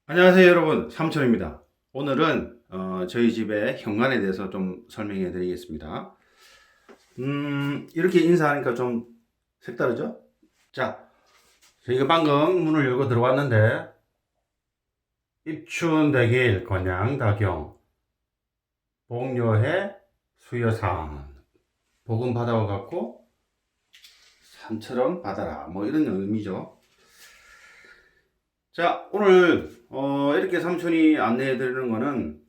안녕하세요 여러분, 삼촌입니다. 오늘은 저희 집의 현관에 대해서 좀 설명해 드리겠습니다. 이렇게 인사하니까 좀 색다르죠? 자, 저희가 방금 문을 열고 들어왔는데 입춘대길 건양다경 복려해 수여산 복은 받아와 갖고 산처럼 받아라 뭐 이런 의미죠. 자, 오늘 이렇게 삼촌이 안내해 드리는 거는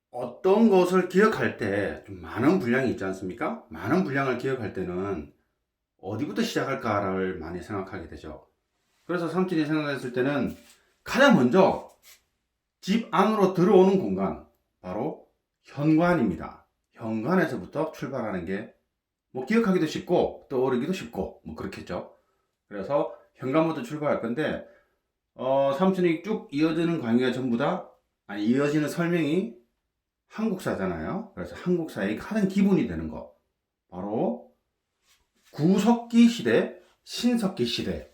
어떤 것을 기억할 때 좀 많은 분량이 있지 않습니까? 많은 분량을 기억할 때는 어디부터 시작할까를 많이 생각하게 되죠. 그래서 삼촌이 생각했을 때는 가장 먼저 집 안으로 들어오는 공간, 바로 현관입니다. 현관에서부터 출발하는 게 뭐 기억하기도 쉽고 떠오르기도 쉽고 뭐 그렇겠죠. 그래서 현관부터 출발할 건데 삼촌이 쭉 이어지는 강의가 전부 다 이어지는 설명이 한국사잖아요. 그래서 한국사의 가장 기본이 되는 거, 바로 구석기 시대, 신석기 시대,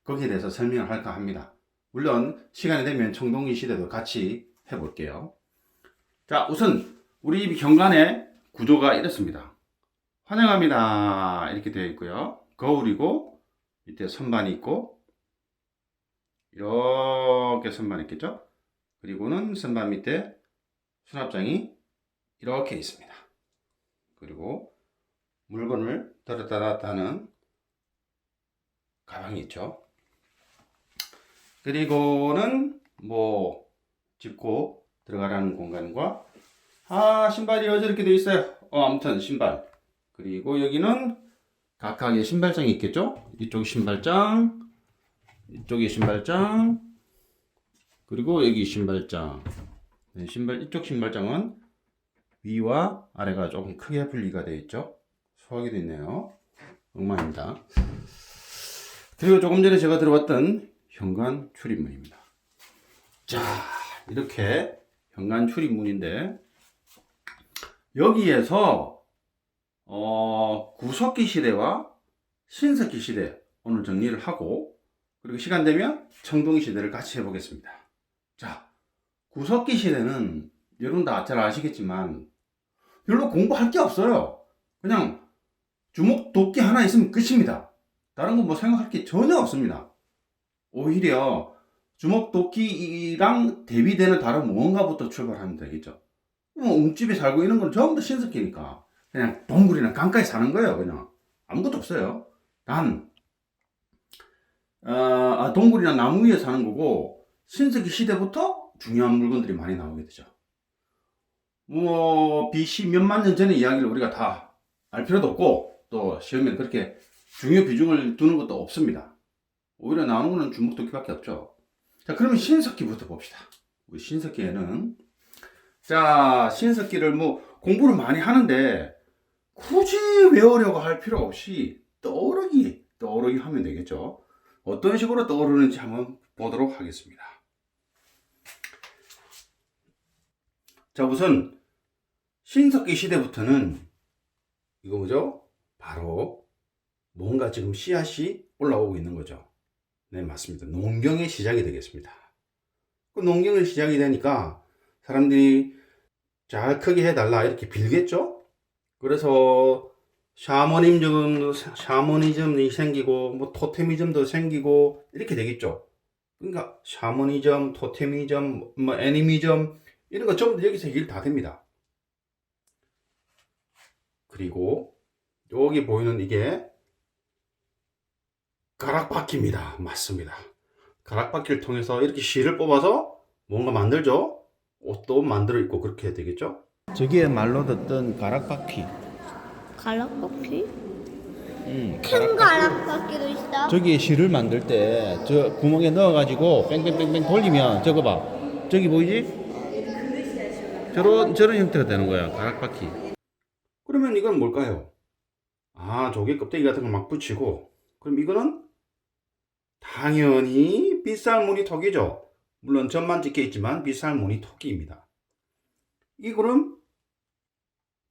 거기에 대해서 설명을 할까 합니다. 물론 시간이 되면 청동기 시대도 같이 해볼게요. 자, 우선 우리 집 현관의 구조가 이렇습니다. 환영합니다 이렇게 되어 있고요. 거울이고 밑에 선반이 있고 이렇게 선반이 있겠죠. 그리고는 선반 밑에 수납장이 이렇게 있습니다. 그리고 물건을 들었다 놨다 하는 가방이 있죠. 그리고는 뭐 짚고 들어가라는 공간과 신발이 어저렇게 되어 있어요. 아무튼 신발. 그리고 여기는 각각의 신발장이 있겠죠. 이쪽 신발장, 이쪽에 신발장, 그리고 여기 신발장. 이쪽 신발장은 위와 아래가 조금 크게 분리가 되어 있죠. 소화기도 있네요. 엉망입니다. 그리고 조금 전에 제가 들어봤던 현관 출입문입니다. 자, 이렇게 현관 출입문인데 여기에서 구석기 시대와 신석기 시대 오늘 정리를 하고, 그리고 시간 되면 청동기 시대를 같이 해보겠습니다. 자, 구석기 시대는 여러분 다 잘 아시겠지만 별로 공부할 게 없어요. 그냥 주먹 도끼 하나 있으면 끝입니다. 다른 거 뭐 생각할 게 전혀 없습니다. 오히려 주먹 도끼랑 대비되는 다른 무언가부터 출발하면 되겠죠. 뭐 웅집에 살고 있는 건 전부 다 신석기니까 그냥 동굴이나 강가에 사는 거예요. 그냥 아무것도 없어요. 단 동굴이나 나무 위에 사는 거고, 신석기 시대부터 중요한 물건들이 많이 나오게 되죠. 뭐 BC 몇만 년 전의 이야기를 우리가 다 알 필요도 없고, 또 시험에 그렇게 중요 비중을 두는 것도 없습니다. 오히려 나오는 거는 주먹도끼밖에 없죠. 자, 그러면 신석기부터 봅시다. 우리 신석기에는, 자, 신석기를 뭐 공부를 많이 하는데 굳이 외우려고 할 필요 없이 떠오르기 하면 되겠죠. 어떤 식으로 떠오르는지 한번 보도록 하겠습니다. 자, 우선 신석기 시대부터는 이거 뭐죠? 바로 뭔가 지금 씨앗이 올라오고 있는 거죠. 네, 맞습니다. 농경의 시작이 되겠습니다. 그 농경의 시작이 되니까 사람들이 잘 크게 해달라 이렇게 빌겠죠? 그래서 샤머니즘이 생기고 뭐 토테미즘도 생기고 이렇게 되겠죠. 그러니까 샤머니즘, 토테미즘, 뭐 애니미즘 이런 거 전부 여기서 일 다 됩니다. 그리고 여기 보이는 이게 가락바퀴입니다. 맞습니다. 가락바퀴를 통해서 이렇게 실을 뽑아서 뭔가 만들죠. 옷도 만들어 있고 그렇게 되겠죠. 저기에 말로 듣던 가락바퀴. 가락바퀴? 큰 가락바퀴. 가락바퀴도 있어? 저기에 실을 만들 때 저 구멍에 넣어가지고 뺑뺑뺑뺑 돌리면 저거 봐. 저기 보이지? 저런 형태가 되는 거야. 가락바퀴. 그러면 이건 뭘까요? 조개 껍데기 같은 걸 막 붙이고, 그럼 이거는 당연히 빗살무늬 토기죠. 물론 점만 찍혀 있지만 빗살무늬 토기입니다. 이거는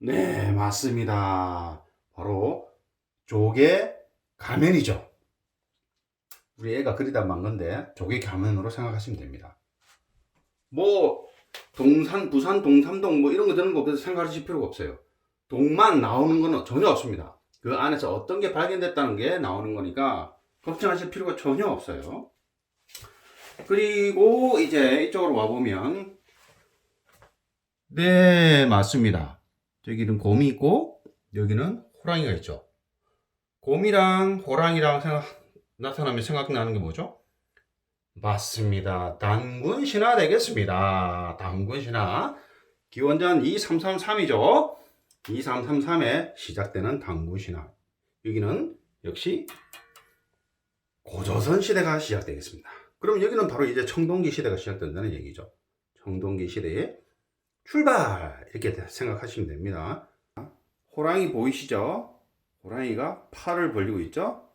네, 맞습니다. 바로 조개 가면이죠. 우리 애가 그리다 만 건데 조개 가면으로 생각하시면 됩니다. 뭐 동산, 부산, 동삼동 뭐 이런 거 되는 거 그래서 생각하실 필요가 없어요. 동만 나오는 거는 전혀 없습니다. 그 안에서 어떤 게 발견됐다는 게 나오는 거니까 걱정하실 필요가 전혀 없어요. 그리고 이제 이쪽으로 와보면 네, 맞습니다. 저기는 곰이 있고 여기는 호랑이가 있죠. 곰이랑 호랑이랑 나타나면 생각나는 게 뭐죠? 맞습니다. 단군 신화 되겠습니다. 단군 신화. 기원전 2333이죠. 2333에 시작되는 단군 신화. 여기는 역시 고조선 시대가 시작되겠습니다. 그럼 여기는 바로 이제 청동기 시대가 시작된다는 얘기죠. 청동기 시대의 출발! 이렇게 생각하시면 됩니다. 호랑이 보이시죠? 호랑이가 팔을 벌리고 있죠?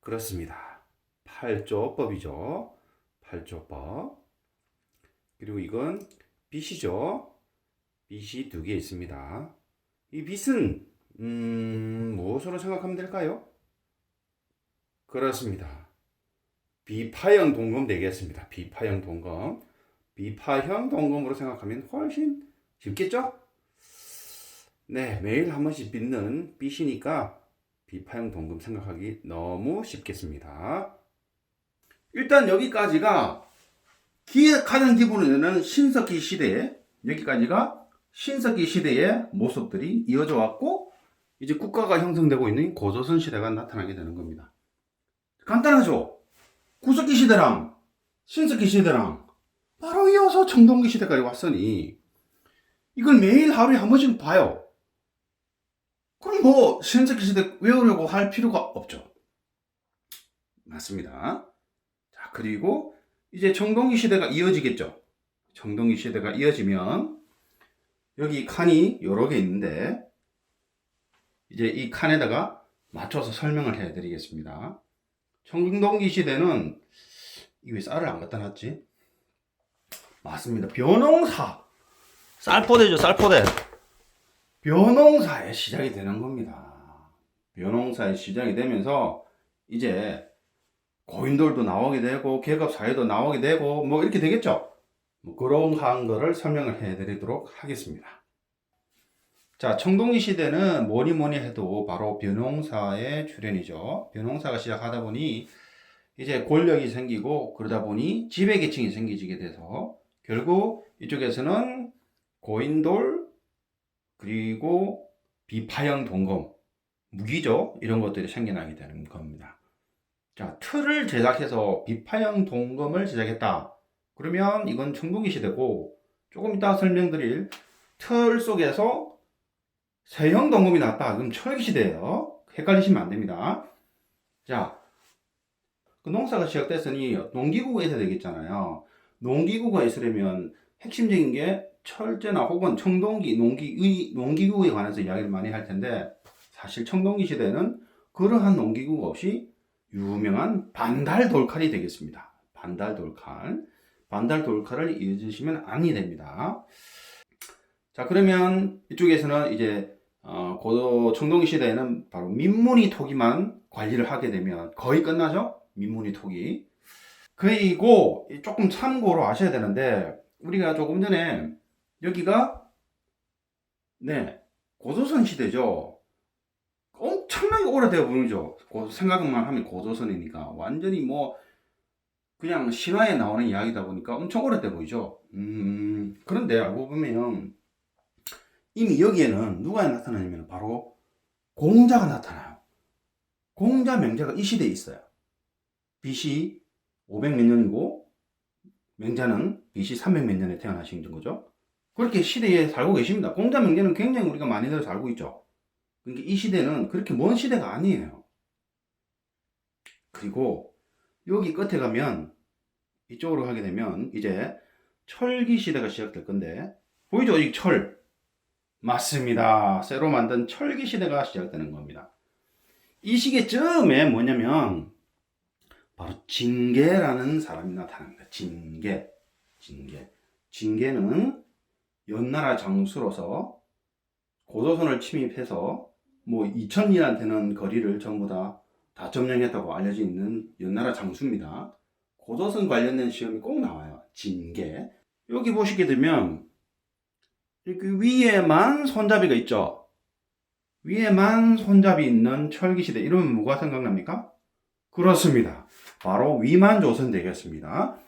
그렇습니다. 팔조법이죠. 팔조법. 그리고 이건 빛이죠. 빛이 두 개 있습니다. 이 빛은 무엇으로 생각하면 될까요? 그렇습니다. 비파형 동검 되겠습니다. 비파형 동검. 비파형 동검으로 생각하면 훨씬 쉽겠죠? 네, 매일 한 번씩 빛는 빛이니까 비파형 동검 생각하기 너무 쉽겠습니다. 일단 여기까지가 가장 기본에는 신석기 시대, 여기까지가 신석기 시대의 모습들이 이어져 왔고 이제 국가가 형성되고 있는 고조선 시대가 나타나게 되는 겁니다. 간단하죠? 구석기 시대랑 신석기 시대랑 바로 이어서 청동기 시대까지 왔으니 이걸 매일 하루에 한 번씩 봐요. 그럼 뭐 신석기 시대 외우려고 할 필요가 없죠. 맞습니다. 자, 그리고 이제 청동기 시대가 이어지겠죠. 청동기 시대가 이어지면 여기 칸이 여러 개 있는데 이제 이 칸에다가 맞춰서 설명을 해 드리겠습니다. 청동기 시대는 왜 쌀을 안 갖다 놨지? 맞습니다. 벼농사. 쌀포대죠, 쌀포대. 벼농사의 시작이 되는 겁니다. 벼농사의 시작이 되면서 이제 고인돌도 나오게 되고 계급사회도 나오게 되고 뭐 이렇게 되겠죠. 뭐 그런 거를 설명을 해드리도록 하겠습니다. 자, 청동기 시대는 뭐니 해도 바로 벼농사의 출현이죠. 벼농사가 시작하다 보니 이제 권력이 생기고 그러다 보니 지배계층이 생기게 돼서 결국 이쪽에서는 고인돌 그리고 비파형 동검 무기죠. 이런 것들이 생겨나게 되는 겁니다. 자, 틀을 제작해서 비파형 동검을 제작했다. 그러면 이건 청동기 시대고 조금 이따 설명드릴 틀 속에서 세형 동검이 나왔다. 그럼 철기 시대예요. 헷갈리시면 안 됩니다. 자, 그 농사가 시작됐으니 농기구가 있어야 되겠잖아요. 농기구가 있으려면 핵심적인 게 철제나 혹은 청동기, 농기구에 관해서 이야기를 많이 할 텐데 사실 청동기 시대는 그러한 농기구가 없이 유명한 반달 돌칼이 되겠습니다. 반달 돌칼. 반달 돌칼을 잊으시면 아니 됩니다. 자, 그러면 이쪽에서는 이제 청동기 시대에는 바로 민문이 토기만 관리를 하게 되면 거의 끝나죠? 민문이 토기. 그리고 조금 참고로 아셔야 되는데 우리가 조금 전에 여기가 네 고조선 시대죠. 엄청나게 오래되어 보이죠. 생각만 하면 고조선이니까 완전히 뭐 그냥 신화에 나오는 이야기다 보니까 엄청 오래돼 보이죠. 그런데 알고 보면 이미 여기에는 누가 나타나냐면 바로 공자가 나타나요. 공자 명자가 이 시대에 있어요. BC 500 몇 년이고 명자는 BC 300 몇 년에 태어나신 거죠. 그렇게 시대에 살고 계십니다. 공자 명자는 굉장히 우리가 많이들 살고 있죠. 그러니까 이 시대는 그렇게 먼 시대가 아니에요. 그리고 여기 끝에 가면 이쪽으로 가게 되면 이제 철기 시대가 시작될 건데 보이죠? 이 철. 맞습니다. 쇠로 만든 철기 시대가 시작되는 겁니다. 이 시기쯤에 뭐냐면 바로 징계라는 사람이 나타납니다. 징계는 연나라 장수로서 고조선을 침입해서 뭐 2000리나 되는 거리를 전부 다 다 점령했다고 알려져 있는 연나라 장수입니다. 고조선 관련된 시험이 꼭 나와요. 진계. 여기 보시게 되면 이렇게 위에만 손잡이가 있죠. 위에만 손잡이 있는 철기시대 이러면 뭐가 생각납니까? 그렇습니다. 바로 위만조선 되겠습니다.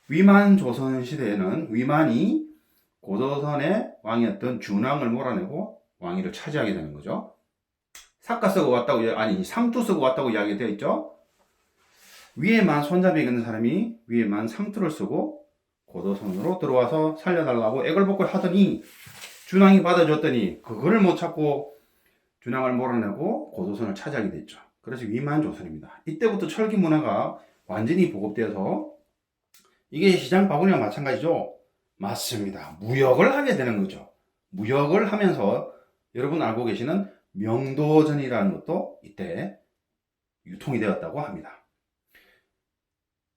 위만조선 시대에는 위만이 고조선의 왕이었던 준왕을 몰아내고 왕위를 차지하게 되는 거죠. 삭가 쓰고 왔다고, 아니 상투 쓰고 왔다고 이야기되어 있죠. 위에만 손잡이 있는 사람이 위에만 상투를 쓰고 고조선으로 들어와서 살려달라고 애걸복걸 하더니 준왕이 받아줬더니 그거를 못 찾고 준왕을 몰아내고 고조선을 차지하게 됐죠. 그래서 위만조선입니다. 이때부터 철기 문화가 완전히 보급되어서 이게 시장 바구니와 마찬가지죠. 맞습니다. 무역을 하게 되는 거죠. 무역을 하면서 여러분 알고 계시는 명도전이라는 것도 이때 유통이 되었다고 합니다.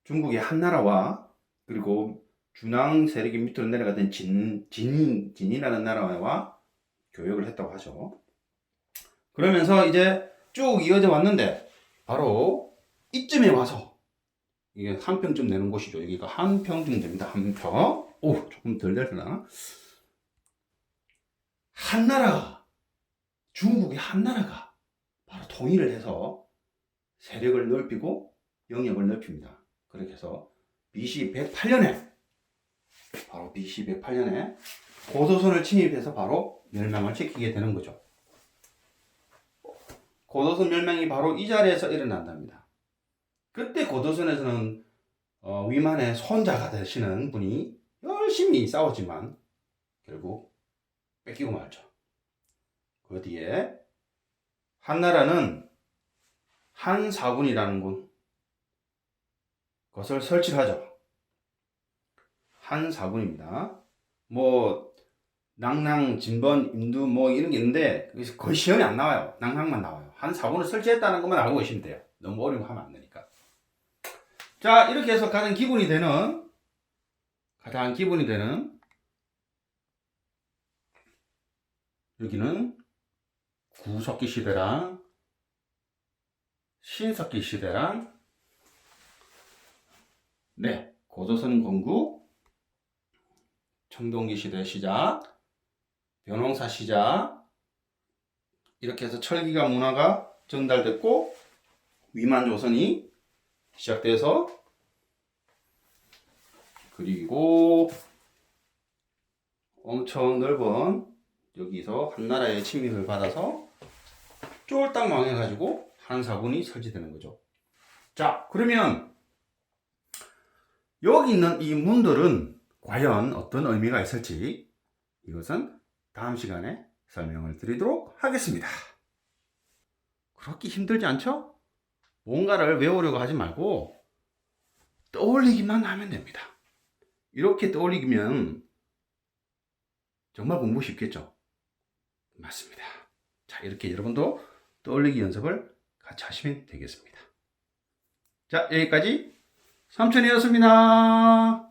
중국의 한나라와 그리고 준왕 세력이 밑으로 내려가던 진이라는 나라와 교역을 했다고 하죠. 그러면서 이제 쭉 이어져 왔는데 바로 이쯤에 와서 이게 한평쯤 되는 곳이죠. 여기가 한평쯤 됩니다. 한평. 오, 조금 덜 되려나? 한나라가, 중국의 한나라가 바로 통일을 해서 세력을 넓히고 영역을 넓힙니다. 그렇게 해서 BC 108년에 바로 BC 108년에 고조선을 침입해서 바로 멸망을 시키게 되는 거죠. 고조선 멸망이 바로 이 자리에서 일어난답니다. 그때 고조선에서는 위만의 손자가 되시는 분이 열심히 싸우지만 결국 뺏기고 말죠. 그 뒤에 한나라는 한사군이라는 것을 설치하죠. 한사군입니다. 뭐 낭랑, 진번, 임두 뭐 이런 게 있는데 거의 시험이 안 나와요. 낭랑만 나와요. 한사군을 설치했다는 것만 알고 계시면 돼요. 너무 어려운 거 하면 안 되니까. 자, 이렇게 해서 가장 기본이 되는 여기는 구석기 시대랑 신석기 시대랑 고조선 건국, 청동기 시대 시작, 변홍사 시작, 이렇게 해서 철기가 문화가 전달됐고 위만조선이 시작돼서 그리고 엄청 넓은 여기서 한나라의 침입을 받아서 쫄딱 망해가지고 한사군이 설치되는 거죠. 자, 그러면 여기 있는 이 문들은 과연 어떤 의미가 있을지 이것은 다음 시간에 설명을 드리도록 하겠습니다. 그렇게 힘들지 않죠? 뭔가를 외우려고 하지 말고 떠올리기만 하면 됩니다. 이렇게 떠올리면 정말 공부 쉽겠죠? 맞습니다. 자, 이렇게 여러분도 떠올리기 연습을 같이 하시면 되겠습니다. 자, 여기까지 삼촌이었습니다.